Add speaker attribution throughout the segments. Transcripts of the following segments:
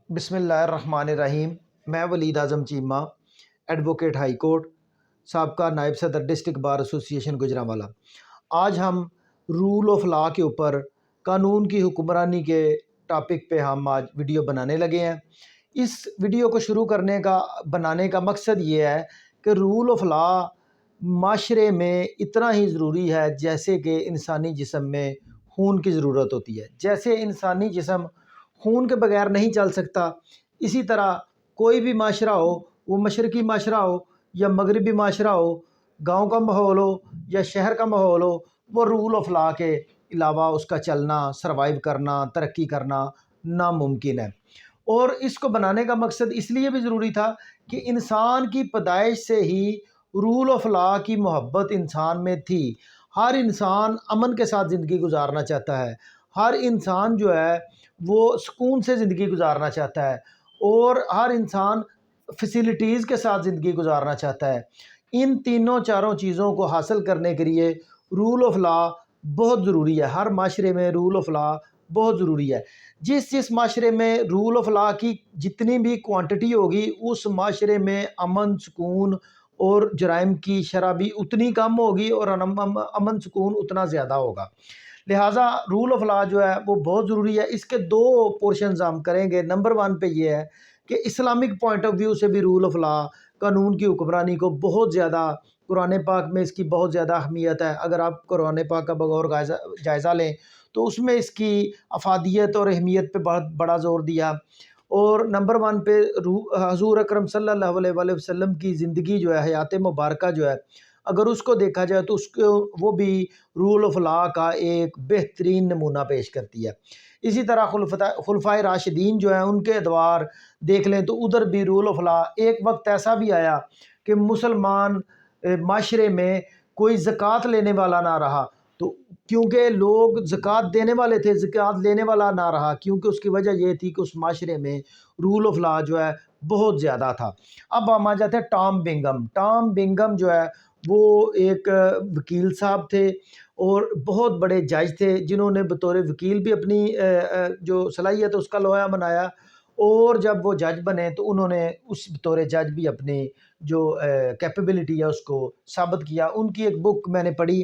Speaker 1: بسم اللہ الرحمن الرحیم۔ میں ولید اعظم چیمہ، ایڈوکیٹ ہائی کورٹ، سابقہ نائب صدر ڈسٹرکٹ بار ایسوسیشن گوجرانوالہ۔ آج ہم رول آف لا کے اوپر، قانون کی حکمرانی کے ٹاپک پہ ہم آج ویڈیو بنانے لگے ہیں۔ اس ویڈیو کو شروع بنانے کا مقصد یہ ہے کہ رول آف لا معاشرے میں اتنا ہی ضروری ہے جیسے کہ انسانی جسم میں خون کی ضرورت ہوتی ہے۔ جیسے انسانی جسم خون کے بغیر نہیں چل سکتا، اسی طرح کوئی بھی معاشرہ ہو، وہ مشرقی معاشرہ ہو یا مغربی معاشرہ ہو، گاؤں کا ماحول ہو یا شہر کا ماحول ہو، وہ رول آف لا کے علاوہ اس کا چلنا، سروائیو کرنا، ترقی کرنا ناممکن ہے۔ اور اس کو بنانے کا مقصد اس لیے بھی ضروری تھا کہ انسان کی پیدائش سے ہی رول آف لا کی محبت انسان میں تھی۔ ہر انسان امن کے ساتھ زندگی گزارنا چاہتا ہے، ہر انسان جو ہے وہ سکون سے زندگی گزارنا چاہتا ہے، اور ہر انسان فیسیلیٹیز کے ساتھ زندگی گزارنا چاہتا ہے۔ ان تینوں چاروں چیزوں کو حاصل کرنے کے لیے رول آف لا بہت ضروری ہے۔ ہر معاشرے میں رول آف لا بہت ضروری ہے۔ جس معاشرے میں رول آف لا کی جتنی بھی کوانٹٹی ہوگی، اس معاشرے میں امن، سکون اور جرائم کی شرح بھی اتنی کم ہوگی اور امن سکون اتنا زیادہ ہوگا۔ لہٰذا رول آف لا جو ہے وہ بہت ضروری ہے۔ اس کے دو پورشنز ہم کریں گے۔ نمبر 1 پہ یہ ہے کہ اسلامک پوائنٹ آف ویو سے بھی رول آف لا، قانون کی حکمرانی کو بہت زیادہ، قرآن پاک میں اس کی بہت زیادہ اہمیت ہے۔ اگر آپ قرآن پاک کا بغور جائزہ لیں تو اس میں اس کی افادیت اور اہمیت پہ بہت بڑا زور دیا۔ اور نمبر 1 پہ حضور اکرم صلی اللہ علیہ وآلہ وسلم کی زندگی جو ہے، حیات مبارکہ جو ہے، اگر اس کو دیکھا جائے تو وہ بھی رول آف لا کا ایک بہترین نمونہ پیش کرتی ہے۔ اسی طرح خلفائے راشدین جو ہیں، ان کے ادوار دیکھ لیں تو ادھر بھی رول آف لا۔ ایک وقت ایسا بھی آیا کہ مسلمان معاشرے میں کوئی زکوٰۃ لینے والا نہ رہا، تو کیونکہ لوگ زکوٰۃ دینے والے تھے، زکوٰۃ لینے والا نہ رہا، کیونکہ اس کی وجہ یہ تھی کہ اس معاشرے میں رول آف لا جو ہے بہت زیادہ تھا۔ اب ہم آ جاتے ہیں ٹام بنگم۔ ٹام بنگم جو ہے وہ ایک وکیل صاحب تھے اور بہت بڑے جج تھے، جنہوں نے بطور وکیل بھی اپنی جو صلاحیت ہے اس کا لوہا منایا، اور جب وہ جج بنے تو انہوں نے اس بطور جج بھی اپنی جو کیپیبلٹی ہے اس کو ثابت کیا۔ ان کی ایک بک میں نے پڑھی،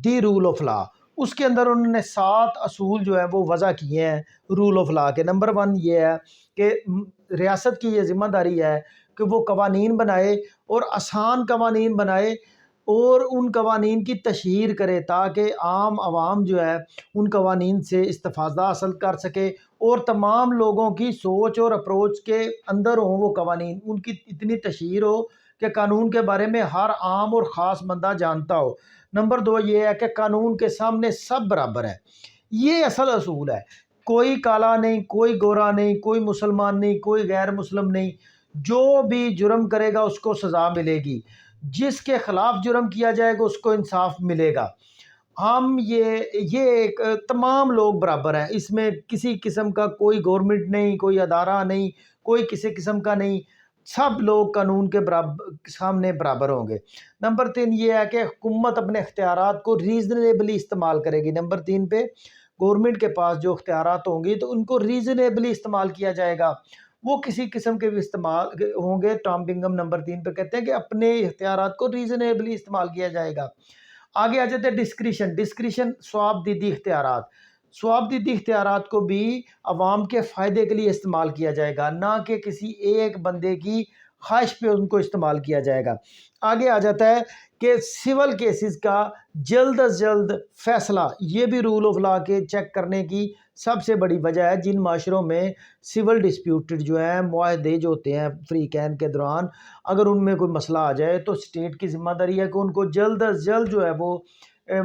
Speaker 1: دی رول آف لا۔ اس کے اندر انہوں نے 7 اصول جو ہے وہ وضع کیے ہیں رول آف لا کے۔ نمبر 1 یہ ہے کہ ریاست کی یہ ذمہ داری ہے کہ وہ قوانین بنائے، اور آسان قوانین بنائے، اور ان قوانین کی تشہیر کرے تاکہ عام عوام جو ہے ان قوانین سے استفادہ حاصل کر سکے، اور تمام لوگوں کی سوچ اور اپروچ کے اندر ہوں وہ قوانین، ان کی اتنی تشہیر ہو کہ قانون کے بارے میں ہر عام اور خاص بندہ جانتا ہو۔ نمبر 2 یہ ہے کہ قانون کے سامنے سب برابر ہے۔ یہ اصل اصول ہے۔ کوئی کالا نہیں، کوئی گورا نہیں، کوئی مسلمان نہیں، کوئی غیر مسلم نہیں۔ جو بھی جرم کرے گا اس کو سزا ملے گی، جس کے خلاف جرم کیا جائے گا اس کو انصاف ملے گا۔ ہم یہ تمام لوگ برابر ہیں، اس میں کسی قسم کا کوئی گورنمنٹ نہیں، کوئی ادارہ نہیں، کوئی کسی قسم کا نہیں، سب لوگ قانون کے سامنے برابر ہوں گے۔ نمبر 3 یہ ہے کہ حکومت اپنے اختیارات کو ریزنیبلی استعمال کرے گی۔ نمبر 3 پہ گورنمنٹ کے پاس جو اختیارات ہوں گی تو ان کو ریزنیبلی استعمال کیا جائے گا، وہ کسی قسم کے بھی استعمال ہوں گے۔ ٹام بنگم نمبر 3 پہ کہتے ہیں کہ اپنے اختیارات کو ریزنیبلی استعمال کیا جائے گا۔ آگے آ جاتے ہیں ڈسکریشن، ثواب دیدی اختیارات۔ ثواب دیدی اختیارات کو بھی عوام کے فائدے کے لیے استعمال کیا جائے گا، نہ کہ کسی ایک بندے کی خواہش پہ ان کو استعمال کیا جائے گا۔ آگے آ جاتا ہے کہ سول کیسز کا جلد از جلد فیصلہ، یہ بھی رول آف لا کے چیک کرنے کی سب سے بڑی وجہ ہے۔ جن معاشروں میں سول ڈسپیوٹڈ جو ہیں، معاہدے جو ہوتے ہیں فری کین کے دوران، اگر ان میں کوئی مسئلہ آ جائے تو اسٹیٹ کی ذمہ داری ہے کہ ان کو جلد از جلد جو ہے وہ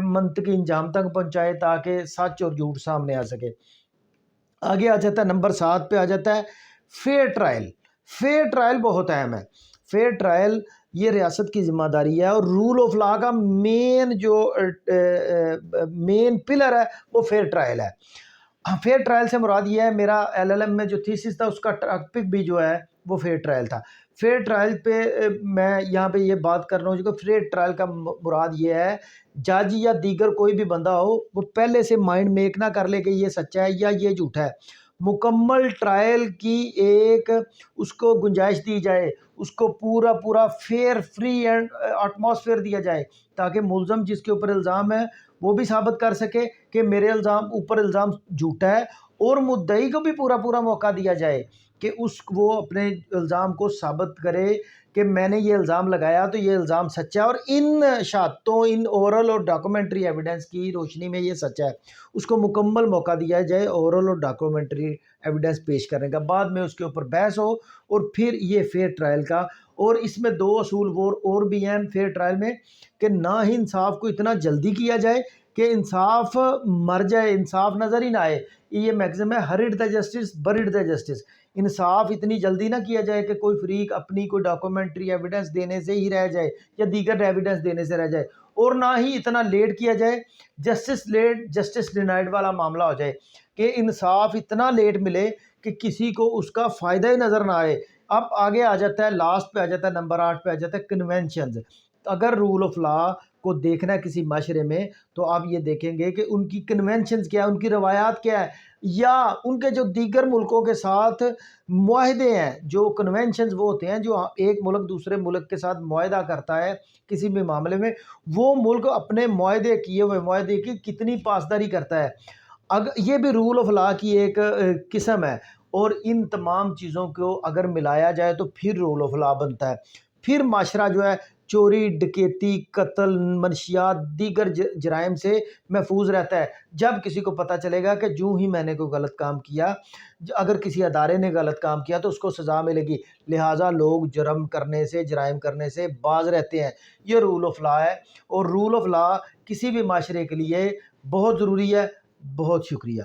Speaker 1: منطقی انجام تک پہنچائے تاکہ سچ اور جھوٹ سامنے آ سکے۔ آگے آ جاتا ہے نمبر 7 پہ آ جاتا ہے فیئر ٹرائل۔ فیئر ٹرائل بہت اہم ہے۔ فیئر ٹرائل یہ ریاست کی ذمہ داری ہے، اور رول آف لا کا مین پلر ہے وہ فیئر ٹرائل ہے۔ فیئر ٹرائل سے مراد یہ ہے، میرا LLM میں جو تھیسس تھا اس کا ٹاپک بھی جو ہے وہ فیئر ٹرائل تھا۔ فیئر ٹرائل پہ میں یہاں پہ یہ بات کر رہا ہوں کہ فیئر ٹرائل کا مراد یہ ہے، جج یا دیگر کوئی بھی بندہ ہو وہ پہلے سے مائنڈ میک نہ کر لے کہ یہ سچا ہے یا یہ جھوٹا ہے، مکمل ٹرائل کی ایک اس کو گنجائش دی جائے، اس کو پورا فیئر فری اینڈ ایٹماسفیئر دیا جائے، تاکہ ملزم جس کے اوپر الزام ہے وہ بھی ثابت کر سکے کہ میرے اوپر الزام جھوٹا ہے، اور مدعی کو بھی پورا موقع دیا جائے کہ وہ اپنے الزام کو ثابت کرے کہ میں نے یہ الزام لگایا تو یہ الزام سچا ہے، اور ان شہادتوں، ان اورل اور ڈاکومنٹری ایویڈنس کی روشنی میں یہ سچا ہے، اس کو مکمل موقع دیا جائے اورل اور ڈاکومنٹری ایویڈنس پیش کرنے کا، بعد میں اس کے اوپر بحث ہو، اور پھر یہ فیئر ٹرائل کا۔ اور اس میں 2 اصول اور بھی ہیں فیئر ٹرائل میں، کہ نہ ہی انصاف کو اتنا جلدی کیا جائے کہ انصاف مر جائے، انصاف نظر ہی نہ آئے۔ یہ میگزم ہے heard the justice bird the justice, انصاف اتنی جلدی نہ کیا جائے کہ کوئی فریق اپنی کوئی ڈاکومنٹری ایویڈنس دینے سے ہی رہ جائے یا دیگر ایویڈنس دینے سے رہ جائے، اور نہ ہی اتنا لیٹ کیا جائے، جسٹس لیٹ جسٹس ڈینائڈ والا معاملہ ہو جائے کہ انصاف اتنا لیٹ ملے کہ کسی کو اس کا فائدہ ہی نظر نہ آئے۔ اب آگے آ جاتا ہے، لاسٹ پہ آ جاتا ہے، نمبر 8 پہ آ جاتا ہے کنونشنز۔ اگر رول آف لا کو دیکھنا ہے کسی معاشرے میں تو آپ یہ دیکھیں گے کہ ان کی کنونشنز کیا ہے، ان کی روایات کیا ہے، یا ان کے جو دیگر ملکوں کے ساتھ معاہدے ہیں۔ جو کنونشنز وہ ہوتے ہیں جو ایک ملک دوسرے ملک کے ساتھ معاہدہ کرتا ہے کسی بھی معاملے میں، وہ ملک اپنے معاہدے کیے ہوئے معاہدے کی کتنی پاسداری کرتا ہے۔ یہ بھی رول آف لا کی ایک قسم ہے، اور ان تمام چیزوں کو اگر ملایا جائے تو پھر رول آف لا بنتا ہے۔ پھر معاشرہ جو ہے چوری، ڈکیتی، قتل، منشیات، دیگر جرائم سے محفوظ رہتا ہے۔ جب کسی کو پتہ چلے گا کہ جو ہی میں نے کوئی غلط کام کیا، اگر کسی ادارے نے غلط کام کیا تو اس کو سزا ملے گی، لہٰذا لوگ جرم کرنے سے، جرائم کرنے سے باز رہتے ہیں۔ یہ رول آف لا ہے، اور رول آف لا کسی بھی معاشرے کے لیے بہت ضروری ہے۔ بہت شکریہ۔